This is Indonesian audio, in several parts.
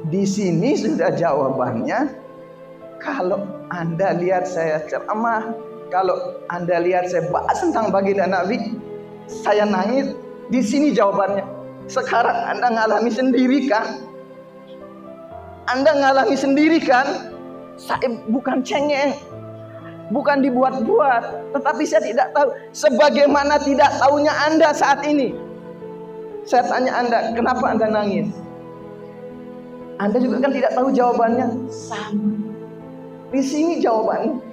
Di sini sudah jawabannya. Kalau Anda lihat saya ceramah, kalau Anda lihat saya bahas tentang baginda Nabi, saya nangis. Di sini jawabannya. Sekarang Anda ngalami sendiri kan? Anda ngalami sendiri kan? Saya bukan cengeng, bukan dibuat-buat, tetapi saya tidak tahu. Sebagaimana tidak tahunya Anda saat ini. Saya tanya Anda, kenapa Anda nangis? Anda juga kan tidak tahu jawabannya. Sama. Di sini jawabannya.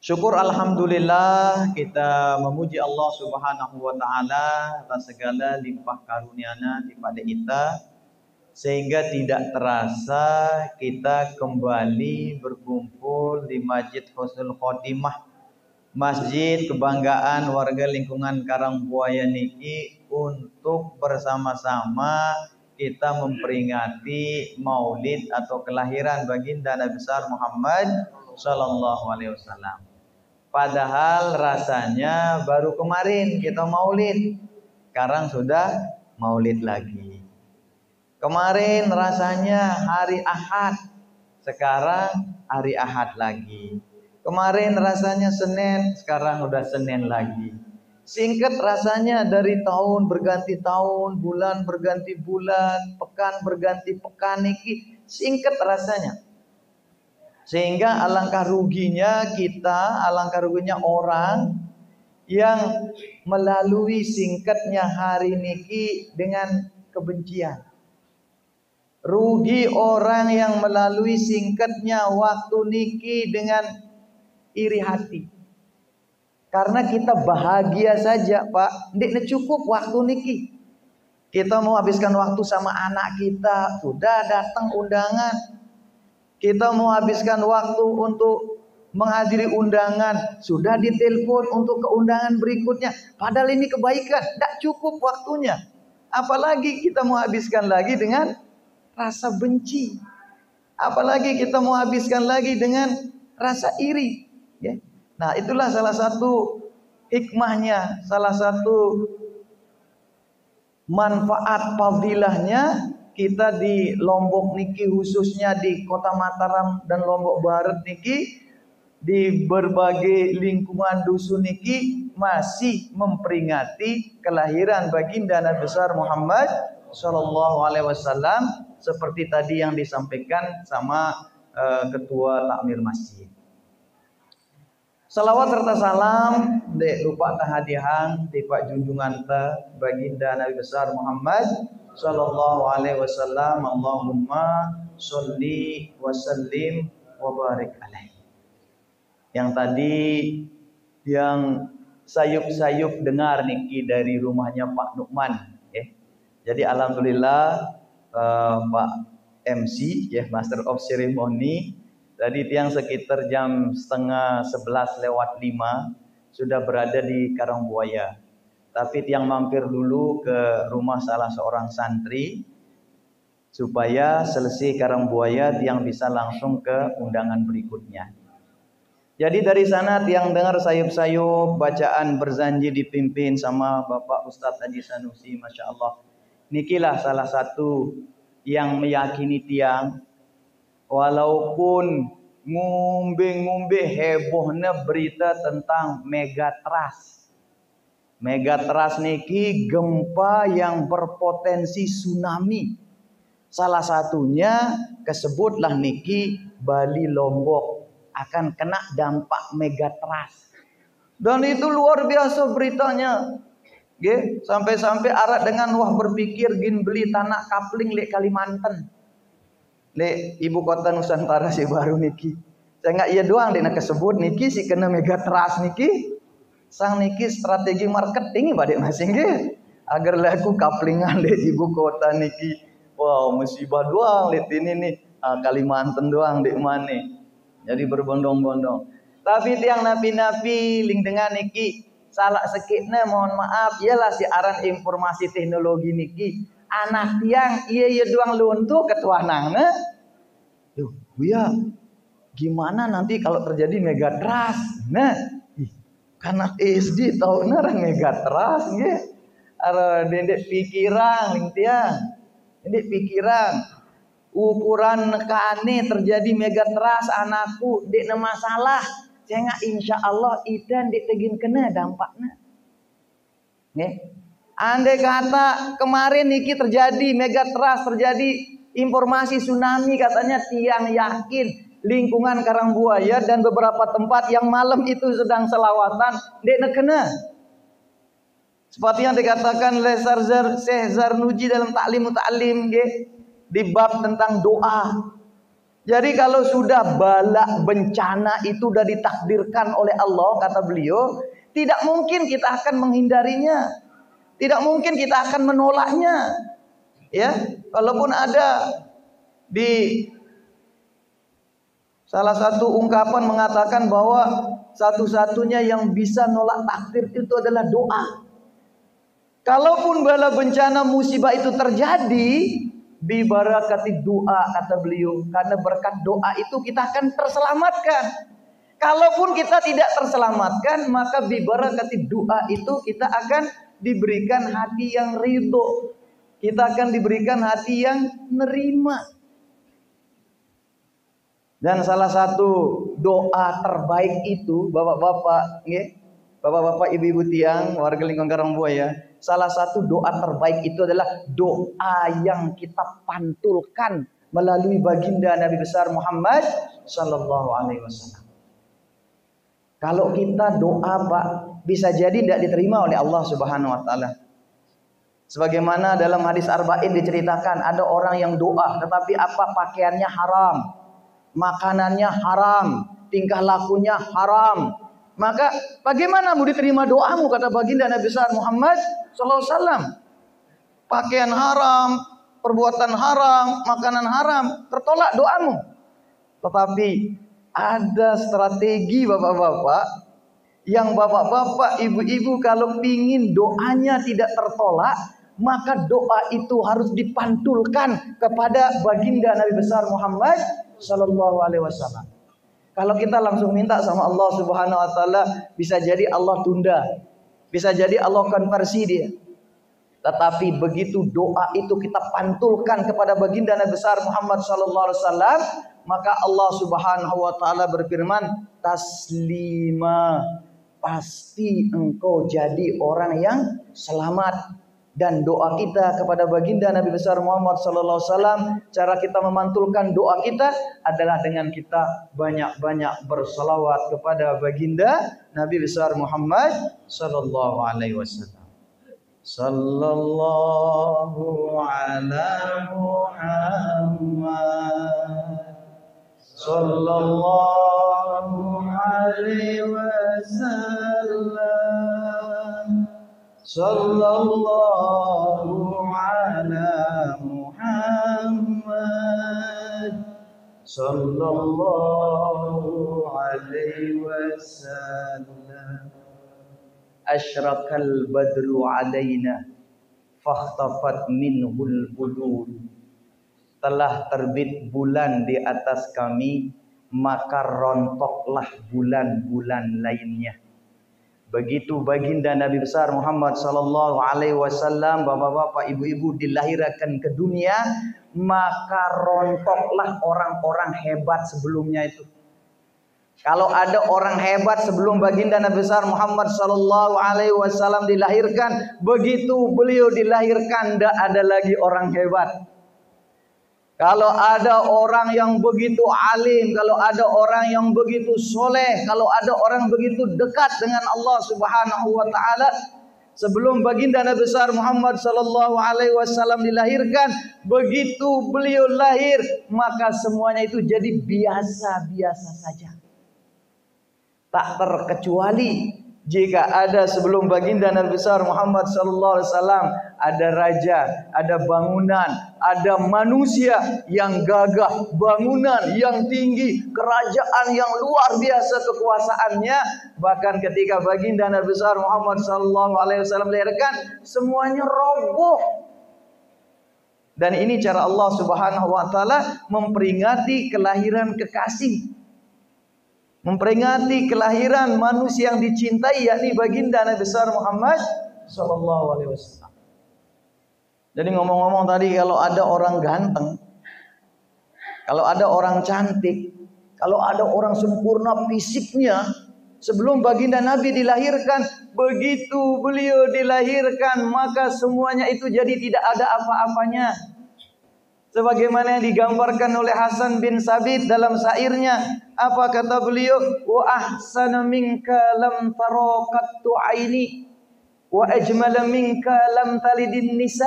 Syukur alhamdulillah, kita memuji Allah Subhanahu wa taala atas segala limpah karunia-Nya kepada kita, sehingga tidak terasa kita kembali berkumpul di Masjid Husnul Khotimah, masjid kebanggaan warga lingkungan Karangbuaya niki, untuk bersama-sama kita memperingati maulid atau kelahiran baginda Nabi besar Muhammad sallallahu alaihi wasallam. Padahal rasanya baru kemarin kita maulid, sekarang sudah maulid lagi. Kemarin rasanya hari Ahad, sekarang hari Ahad lagi. Kemarin rasanya Senin, sekarang udah Senin lagi. Singkat rasanya, dari tahun berganti tahun, bulan berganti bulan, pekan berganti pekan niki, singkat rasanya. Sehingga alangkah ruginya kita, alangkah ruginya orang yang melalui singkatnya hari niki dengan kebencian. Rugi orang yang melalui singkatnya waktu niki dengan iri hati. Karena kita bahagia saja, Pak. Ndik cukup waktu niki. Kita mau habiskan waktu sama anak kita, sudah datang undangan. Kita mau habiskan waktu untuk menghadiri undangan, sudah ditelepon untuk ke undangan berikutnya. Padahal ini kebaikan, tidak cukup waktunya. Apalagi kita mau habiskan lagi dengan rasa benci. Apalagi kita mau habiskan lagi dengan rasa iri. Ya. Nah, itulah salah satu hikmahnya, salah satu manfaat fadilahnya kita di Lombok niki, khususnya di Kota Mataram dan Lombok Barat niki, di berbagai lingkungan dusun niki masih memperingati kelahiran baginda Nabi besar Muhammad sallallahu alaihi wasallam, seperti tadi yang disampaikan sama ketua takmir masjid. Salawat serta salam dek lupa tahadihang di Pak junjungan ta baginda Nabi besar Muhammad sallallahu alaihi wasallam. Allahumma sholli wa sallim wa barik alaihi. Yang tadi yang sayup-sayup dengar niki dari rumahnya Pak Nukman, Jadi alhamdulillah Pak MC Master of Ceremony tadi tiang sekitar jam 10:30 sudah berada di Karangbuaya. Tapi tiang mampir dulu ke rumah salah seorang santri supaya selesai Karangbuaya tiang bisa langsung ke undangan berikutnya. Jadi dari sana tiang dengar sayup-sayup bacaan berzanji dipimpin sama Bapak Ustadz Haji Sanusi, Masya Allah. Nikilah salah satu yang meyakini tiang, walaupun ngumbe-ngumbe hebohnya berita tentang Megatrust. Megatrust niki gempa yang berpotensi tsunami. Salah satunya kesebutlah niki Bali Lombok akan kena dampak Megatrust. Dan itu luar biasa beritanya. Sampai-sampai arat dengan wah berpikir gin beli tanah kapling lek Kalimantan. Lek ibu kota Nusantara si baru niki. Saya nggak iya doang dek nak kesebut niki si kena Megatrust niki. Sang niki strategi marketing badek masing agar laku kaplingan lek ibu kota niki. Wow, musibah doang lek ini nih Kalimantan doang dek mana. Jadi berbondong-bondong. Tapi tiang napi-napi ling dengan niki salah sekitnya mohon maaf, ialah si aran informasi teknologi niki anak tiang iya doang luntur ketua nangna. Duh, buya, gimana nanti kalau terjadi Megatrust? Nah, karena SD tahu narang Megatrust nggih. Ara dendek pikiran ling tiang. Dendek pikiran. ukuran kane terjadi megatrust anakku dek na masalah cenga insya Allah idan dek tegin kena dampaknya. Andai kata kemarin niki terjadi megatrust, terjadi informasi tsunami, katanya tiang yakin lingkungan Karangbuaya dan beberapa tempat yang malam itu sedang selawatan dek nekena. Seperti yang dikatakan oleh Syekh Zarnuji dalam Ta'lim Muta'allim di bab tentang doa. Jadi kalau sudah bala bencana itu sudah ditakdirkan oleh Allah, kata beliau, tidak mungkin kita akan menghindarinya. Tidak mungkin kita akan menolaknya. Ya, walaupun ada di salah satu ungkapan mengatakan bahwa satu-satunya yang bisa nolak takdir itu adalah doa. Kalaupun bala bencana musibah itu terjadi, bi barakati doa, kata beliau, karena berkat doa itu kita akan terselamatkan. Kalaupun kita tidak terselamatkan, maka bi barakati doa itu kita akan diberikan hati yang ridho. Kita akan diberikan hati yang nerima. Dan salah satu doa terbaik itu, bapak-bapak, bapak-bapak, ibu-ibu tiang, warga lingkungan Karangbuaya, salah satu doa terbaik itu adalah doa yang kita pantulkan melalui baginda Nabi besar Muhammad Sallallahu Alaihi Wasallam. Kalau kita doa, Pak, bisa jadi tidak diterima oleh Allah Subhanahu Wa Taala. Sebagaimana dalam hadis Arba'in diceritakan, ada orang yang doa, tetapi apa pakaiannya haram, makanannya haram, tingkah lakunya haram. Maka bagaimana mau diterima doamu, kata baginda Nabi besar Muhammad Sallallahu Alaihi Wasallam. Pakaian haram, perbuatan haram, makanan haram, tertolak doamu. Tetapi ada strategi bapak-bapak, yang bapak-bapak, ibu-ibu kalau ingin doanya tidak tertolak, maka doa itu harus dipantulkan kepada baginda Nabi besar Muhammad Sallallahu Alaihi Wasallam. Kalau kita langsung minta sama Allah Subhanahu Wa Taala, bisa jadi Allah tunda, bisa jadi Allah konversi dia. Tetapi begitu doa itu kita pantulkan kepada baginda Nabi besar Muhammad Sallallahu Alaihi Wasallam, maka Allah Subhanahu Wa Taala berfirman, taslima, pasti engkau jadi orang yang selamat. Dan doa kita kepada baginda Nabi besar Muhammad Sallallahu Alaihi Wasallam, cara kita memantulkan doa kita adalah dengan kita banyak-banyak bersalawat kepada baginda Nabi besar Muhammad Sallallahu Alaihi Wasallam. Sallallahu ala Muhammad, Sallallahu Alaihi Wasallam, Sallallahu ala Muhammad, Sallallahu Alaihi Wasallam. Asyraqal badru alaina fakhtafat minhul budur. Telah terbit bulan di atas kami, maka rontoklah bulan-bulan lainnya. Begitu baginda Nabi besar Muhammad Sallallahu Alaihi Wasallam, bapak-bapak, ibu-ibu dilahirkan ke dunia, maka rontoklah orang-orang hebat sebelumnya itu. Kalau ada orang hebat sebelum baginda Nabi besar Muhammad Sallallahu Alaihi Wasallam dilahirkan, begitu beliau dilahirkan, tidak ada lagi orang hebat. Kalau ada orang yang begitu alim, kalau ada orang yang begitu soleh, kalau ada orang begitu dekat dengan Allah Subhanahu Wa Taala, sebelum baginda Nabi besar Muhammad Sallallahu Alaihi Wasallam dilahirkan, begitu beliau lahir, maka semuanya itu jadi biasa-biasa saja. Tak terkecuali jika ada sebelum baginda Nabi besar Muhammad Sallallahu Alaihi Wasallam, ada raja, ada bangunan, ada manusia yang gagah, bangunan yang tinggi, kerajaan yang luar biasa kekuasaannya. Bahkan ketika baginda Nabi besar Muhammad Sallallahu Alaihi Wasallam dilahirkan, semuanya roboh. Dan ini cara Allah Subhanahu Wa Taala memperingati kelahiran kekasih, memperingati kelahiran manusia yang dicintai, yakni baginda Nabi besar Muhammad Sallallahu Alaihi Wasallam. Jadi ngomong-ngomong tadi, kalau ada orang ganteng, Kalau ada orang cantik, kalau ada orang sempurna fisiknya, sebelum baginda Nabi dilahirkan, begitu beliau dilahirkan, maka semuanya itu jadi tidak ada apa-apanya. Sebagaimana yang digambarkan oleh Hasan bin Sabit dalam syairnya, apa kata beliau? Wa ahsana minka lam taraqattu aini wa ajmala minka lam talidin nisa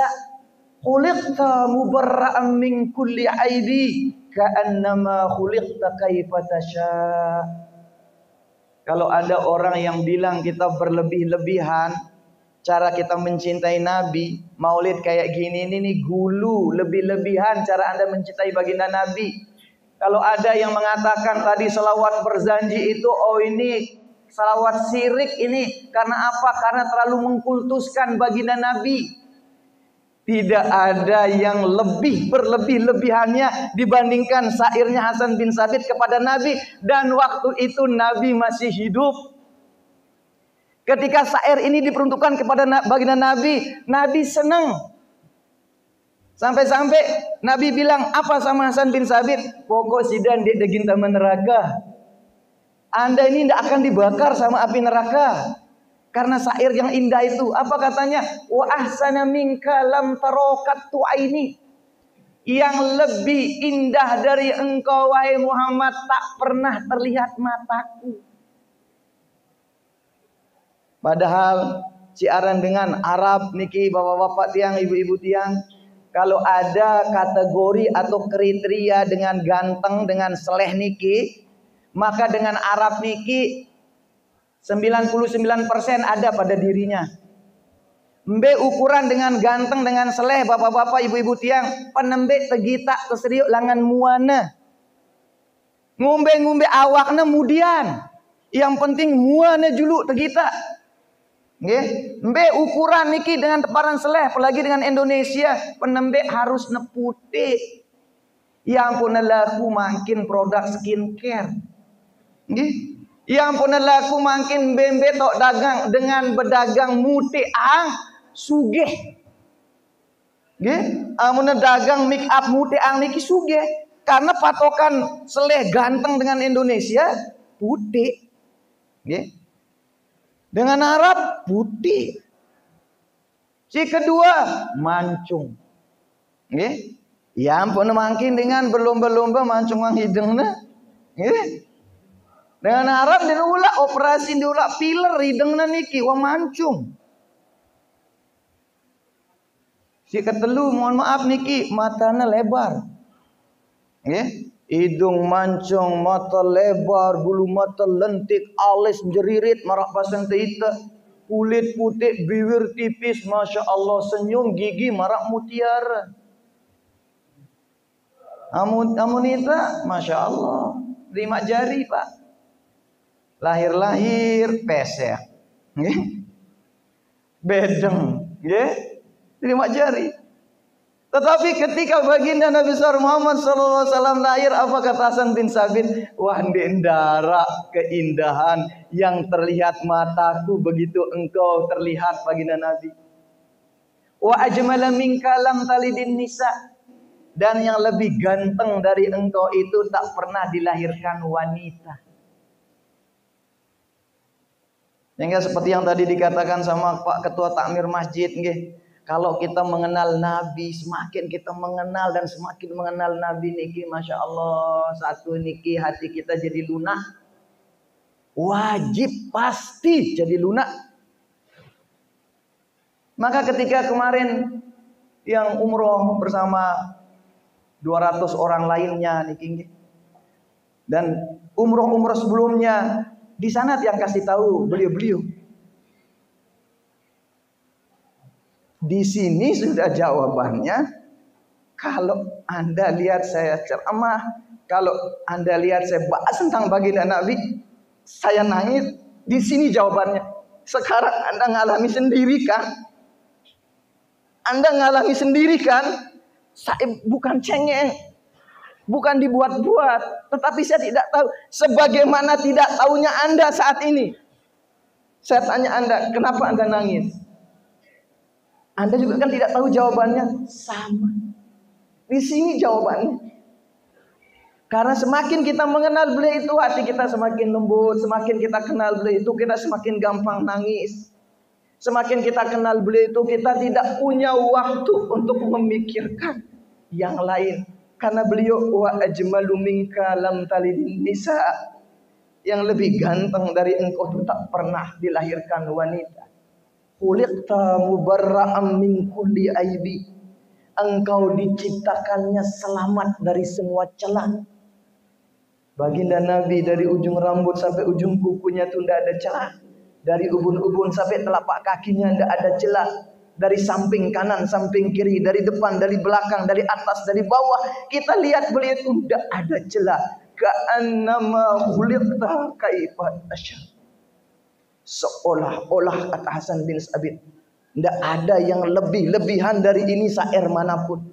khuliqta mubarra'an min kulli aibi ka'annama khuliqta kaifa tasha. Kalau ada orang yang bilang kita berlebih-lebihan cara kita mencintai Nabi, maulid kayak gini ini gulu, lebih-lebihan cara Anda mencintai baginda Nabi. Kalau ada yang mengatakan tadi selawat berjanji itu, oh ini selawat syirik ini, karena apa? Karena terlalu mengkultuskan baginda Nabi. Tidak ada yang lebih berlebih-lebihannya dibandingkan syairnya Hasan bin Sabit kepada Nabi. Dan waktu itu Nabi masih hidup. Ketika syair ini diperuntukkan kepada baginda Nabi, Nabi senang. Sampai-sampai Nabi bilang apa sama Hasan bin Sabit? Pokok sidan di daging taman neraka. Anda ini tidak akan dibakar sama api neraka. Karena syair yang indah itu. Apa katanya? Wa ahsana minka lam taraqattu aini. Yang lebih indah dari engkau wahai Muhammad tak pernah terlihat mataku. Padahal siaran dengan Arab niki bapak-bapak tiang, ibu-ibu tiang, kalau ada kategori atau kriteria dengan ganteng, dengan seleh niki, maka dengan Arab niki 99% ada pada dirinya. Mbe ukuran dengan ganteng, dengan seleh, bapak-bapak, ibu-ibu tiang, penembe tegita keseriuk langan muana. Ngombe-ngombe awakna mudian. Yang penting muana julu tegita. Nggih, mbe ukuran niki dengan teparan seleh, apalagi dengan Indonesia, penembe harus neputih. Ya ampun laku makin produk skincare. Nggih. Ya ampun laku makin bembe tok dagang dengan berdagang muti ang sugih. Nggih, amun dagang make up muti ang niki sugih karena patokan seleh ganteng dengan Indonesia putih. Nggih. Dengan Arab putih. Si kedua mancung. Nggih. Ya ampun makin dengan berlomba-lomba mancung ang hidungna. Nggih. Dengan Arab diulah operasi diulah filler hidungna niki wa mancung. Si ketelu mohon maaf niki matana lebar. Nggih. Hidung mancung, mata lebar, bulu mata lentik, alis jeririt, marak pasang teita, kulit putih, bibir tipis, masya Allah, senyum gigi marak mutiara. Amunita, masya Allah, 5 jari pak, lahir-lahir pesek, bedeng, 5 jari. Tetapi ketika baginda Nabi Muhammad SAW lahir, apa kata Hasan bin Sabit? Wah, ndara keindahan yang terlihat mataku begitu engkau terlihat baginda Nabi. Wa ajmala minka lam talidin nisa. Dan yang lebih ganteng dari engkau itu tak pernah dilahirkan wanita. Sehingga seperti yang tadi dikatakan sama Pak Ketua Takmir Masjid, nggih. Kalau kita mengenal Nabi, semakin kita mengenal dan semakin mengenal Nabi niki, masya Allah, satu niki hati kita jadi lunak. Wajib pasti jadi lunak. Maka ketika kemarin yang umroh bersama 200 orang lainnya niki, dan umroh-umroh sebelumnya di sana yang kasih tahu beliau-beliau. Di sini sudah jawabannya. Kalau Anda lihat saya ceramah, kalau Anda lihat saya bahas tentang baginda Nabi, saya nangis. Di sini jawabannya. Sekarang Anda ngalami sendiri kan? Anda ngalami sendiri kan? Saya bukan cengeng, bukan dibuat-buat, tetapi saya tidak tahu. Sebagaimana tidak tahunya Anda saat ini. Saya tanya Anda, kenapa Anda nangis? Anda juga kan tidak tahu jawabannya. Sama. Di sini jawabannya. Karena semakin kita mengenal beliau itu, hati kita semakin lembut. Semakin kita kenal beliau itu, kita semakin gampang nangis. Semakin kita kenal beliau itu, kita tidak punya waktu untuk memikirkan yang lain. Karena beliau wa ajmalu minka lam talidin nisa. Yang lebih ganteng dari engkau itu tak pernah dilahirkan wanita. Khuliqta mubarra'an min kulli aibi. Engkau diciptakannya selamat dari semua celah. Baginda Nabi dari ujung rambut sampai ujung kukunya itu tidak ada celah. Dari ubun-ubun sampai telapak kakinya tidak ada celah. Dari samping kanan, samping kiri, dari depan, dari belakang, dari atas, dari bawah. Kita lihat beliau itu tidak ada celah. Ka'annama khuliqta kaifa tasha. Seolah-olah kata Hasan bin Sabit, tidak ada yang lebih-lebihan dari ini syair manapun.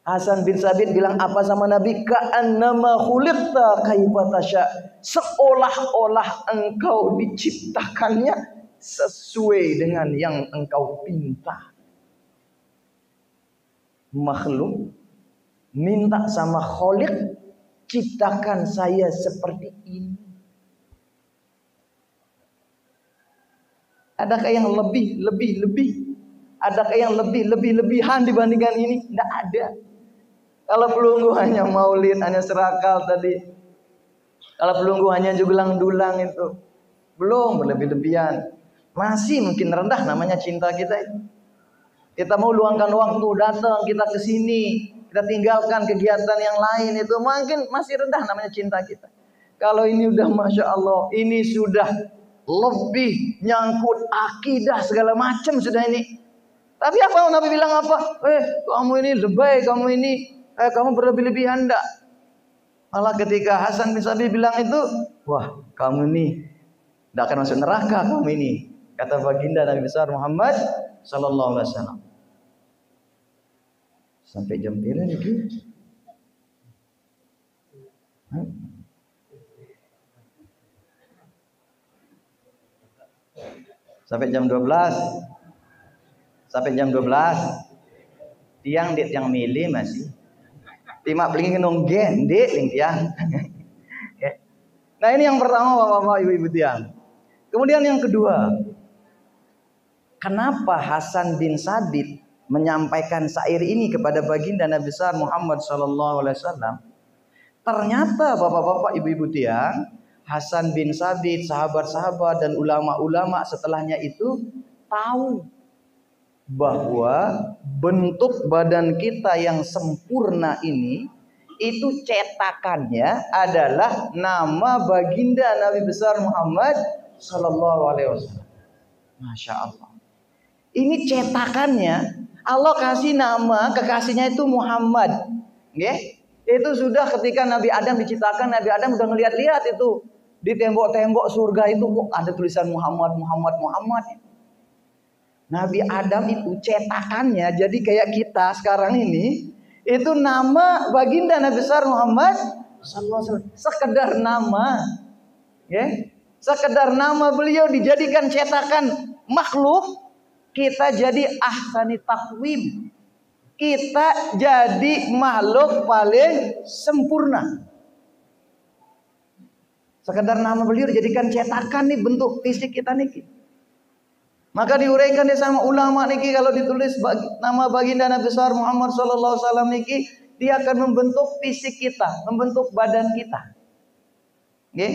Hasan bin Sabit bilang apa sama Nabi? Ka'annama khuliqta kaifa tasha. Seolah-olah engkau diciptakannya sesuai dengan yang engkau pinta. Makhluk minta sama Khaliq, ciptakan saya seperti ini. Adakah yang lebih? Adakah yang lebih-lebihan dibandingkan ini? Tidak ada. Kalau pelunggu hanya maulid, hanya serakal tadi. Kalau pelunggu hanya jugelang dulang itu belum berlebih-lebihan. Masih mungkin rendah namanya cinta kita itu. Kita mau luangkan waktu datang kita ke sini, kita tinggalkan kegiatan yang lain itu mungkin masih rendah namanya cinta kita. Kalau ini udah masya Allah, ini sudah lebih nyangkut akidah segala macam sudah ini. Tapi apa Nabi bilang apa? Kamu ini lebay, kamu berlebih-lebihan enggak? Malah ketika Hasan bin Sabit bilang itu, wah kamu ini tidak akan masuk neraka kamu ini. Kata baginda Nabi besar Muhammad sallallahu alaihi wasallam. Sampai jam berapa nih? Sampai jam 12. Sampai jam 12. Tiang dit yang milih masih. Timak beli ngenong gendek ling tiang. Nah ini yang pertama Bapak-bapak Ibu-ibu tiang. Kemudian yang kedua, kenapa Hasan bin Sabit menyampaikan syair ini kepada baginda Nabi besar Muhammad sallallahu alaihi wasallam? Ternyata Bapak-bapak Ibu-ibu tiang, Hasan bin Sabit, sahabat-sahabat dan ulama-ulama setelahnya itu tahu bahwa bentuk badan kita yang sempurna ini itu cetakannya adalah nama baginda Nabi besar Muhammad sallallahu alaihi wasallam. Masya Allah. Ini cetakannya Allah kasih nama kekasihnya itu Muhammad. Okay? Itu sudah ketika Nabi Adam diciptakan, Nabi Adam udah ngeliat-liat itu di tembok-tembok surga itu kok ada tulisan Muhammad. Nabi Adam itu cetakannya jadi kayak kita sekarang ini itu nama baginda Nabi besar Muhammad sallallahu alaihi wasallam. Sekedar nama, ya. Sekedar nama beliau dijadikan cetakan makhluk, kita jadi ahsani taqwim. Kita jadi makhluk paling sempurna. Sekedar nama beliau dijadikan cetakan nih bentuk fisik kita nih. Maka diuraikan dia sama ulama niki kalau ditulis nama baginda Nabi besar Muhammad sallallahu alaihi wasallam niki, dia akan membentuk fisik kita, membentuk badan kita. Okay?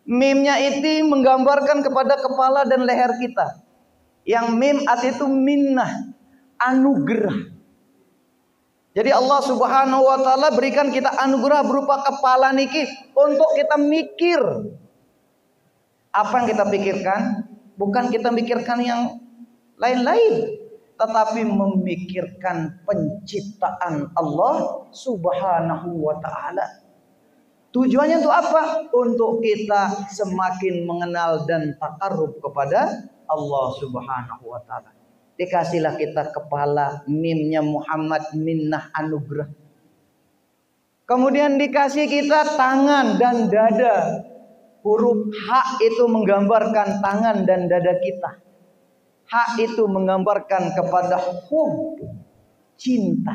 Mimnya itu menggambarkan kepada kepala dan leher kita. Yang mim arti itu minnah, anugerah. Jadi Allah Subhanahu wa taala berikan kita anugerah berupa kepala niki untuk kita mikir. Apa yang kita pikirkan? Bukan kita mikirkan yang lain-lain, tetapi memikirkan penciptaan Allah Subhanahu wa taala. Tujuannya untuk apa? Untuk kita semakin mengenal dan takarrub kepada Allah Subhanahu wa taala. Dikasihlah kita kepala, mimnya Muhammad, minnah anugerah. Kemudian dikasih kita tangan dan dada. Huruf H itu menggambarkan tangan dan dada kita. H itu menggambarkan kepada hub, cinta.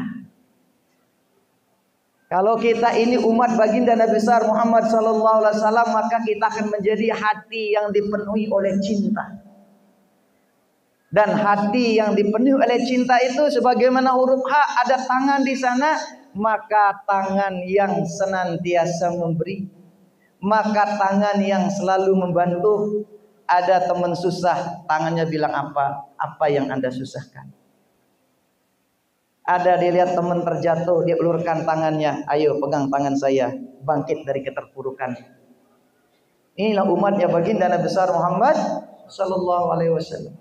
Kalau kita ini umat baginda Nabi besar Muhammad sallallahu alaihi wasallam, maka kita akan menjadi hati yang dipenuhi oleh cinta. Dan hati yang dipenuhi oleh cinta itu sebagaimana huruf H ada tangan di sana, maka tangan yang senantiasa memberi, maka tangan yang selalu membantu. Ada teman susah, tangannya bilang apa yang Anda susahkan. Ada dilihat teman terjatuh, dia ulurkan tangannya, ayo pegang tangan saya, bangkit dari keterpurukan. Inilah umatnya baginda Nabi besar Muhammad sallallahu alaihi wasallam.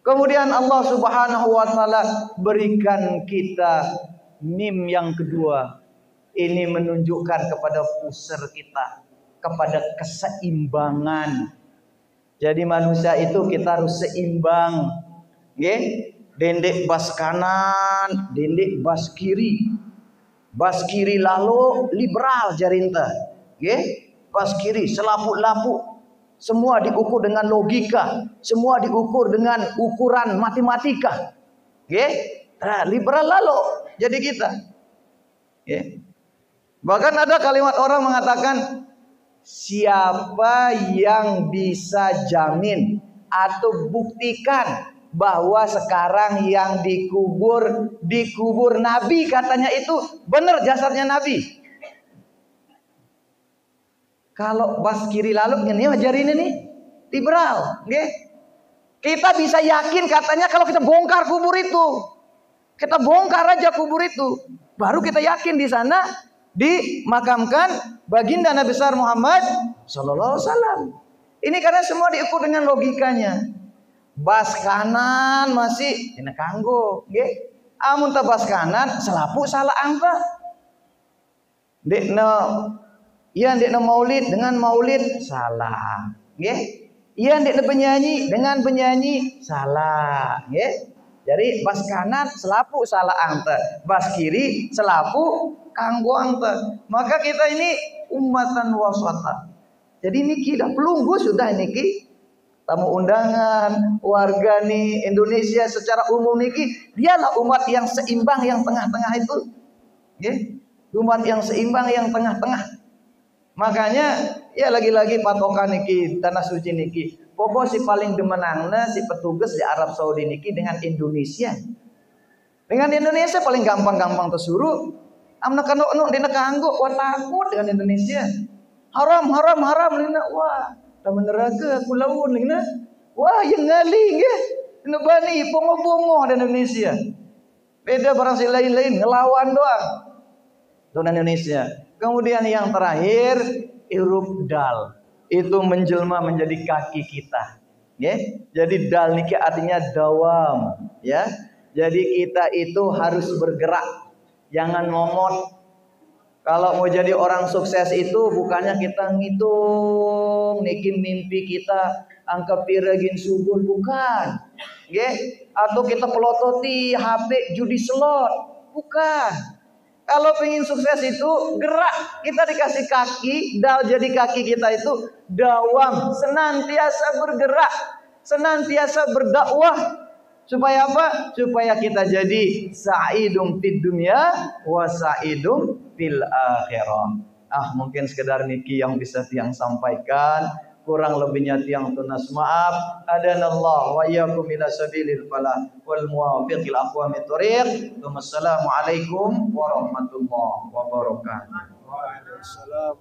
Kemudian Allah Subhanahu wa taala berikan kita mim yang kedua. Ini menunjukkan kepada pusar kita, kepada keseimbangan. Jadi manusia itu kita harus seimbang. Nggih, dendek bas kanan, dendek bas kiri. Bas kiri lalu liberal jarinta. Nggih, bas kiri selaput-laput. Semua diukur dengan logika, semua diukur dengan ukuran matematika. Nggih, nah, liberal lalu jadi kita. Nggih. Bahkan ada kalimat orang mengatakan, siapa yang bisa jamin atau buktikan bahwa sekarang yang dikubur Nabi, katanya itu benar jasadnya Nabi. Kalau bas kiri lalu ini ajarin ini liberal, nggih. Kita bisa yakin katanya kalau kita bongkar kubur itu. Kita bongkar aja kubur itu, baru kita yakin di sana dimakamkan baginda Nabi besar Muhammad sallallahu alaihi wasallam. Ini karena semua diukur dengan logikanya. Bas kanan masih dina kanggo, nggih. Amun ta bas kanan selapu salah angka. Dekna iya ndekna maulid dengan maulid salah, nggih. Iya ndekna penyanyi dengan penyanyi salah, nggih. Jadi bas kanan selapu salah angka, bas kiri selapu kanggo angka. Maka kita ini umatan wasata. Jadi niki dah pelunggu sudah niki tamu undangan warga nih Indonesia secara umum niki dialah umat yang seimbang yang tengah-tengah itu, nggih. Umat yang seimbang yang tengah-tengah. Makanya ya lagi-lagi patokan niki tanah suci niki. Pokok si paling demenangna si petugas di Arab Saudi niki dengan Indonesia. Dengan Indonesia paling gampang-gampang tersuruh. Amna kanu dina kanggo wah takut dengan Indonesia. Haram lina wah ta neraka kulaun lina. Wah yang ngali nggih. Dina bani pongo-pongo di Indonesia. Beda barang si lain-lain ngelawan doang. Dengan Indonesia. Kemudian yang terakhir huruf dal. Itu menjelma menjadi kaki kita, ya. Jadi dal niki artinya dawam, ya. Jadi kita itu harus bergerak, jangan ngomot. Kalau mau jadi orang sukses itu bukannya kita ngitung niki mimpi kita angka piragin subuh, bukan, ya. Atau kita pelototi HP judi slot, bukan. Kalau pengen sukses itu gerak, kita dikasih kaki, dal jadi kaki kita itu dawam, senantiasa bergerak, senantiasa berdakwah. Supaya apa? Supaya kita jadi sa'idum fid dunya wa sa'idum fil akhirah. Mungkin sekedar niki yang bisa tiang sampaikan. Kurang lebihnya tiang tunas maaf. Adanallah wa iyyakum ila sabilil falah wal muwafiqil aqwamit thoriq. Wassalamualaikum warahmatullahi wabarakatuh. Waalaikumsalam.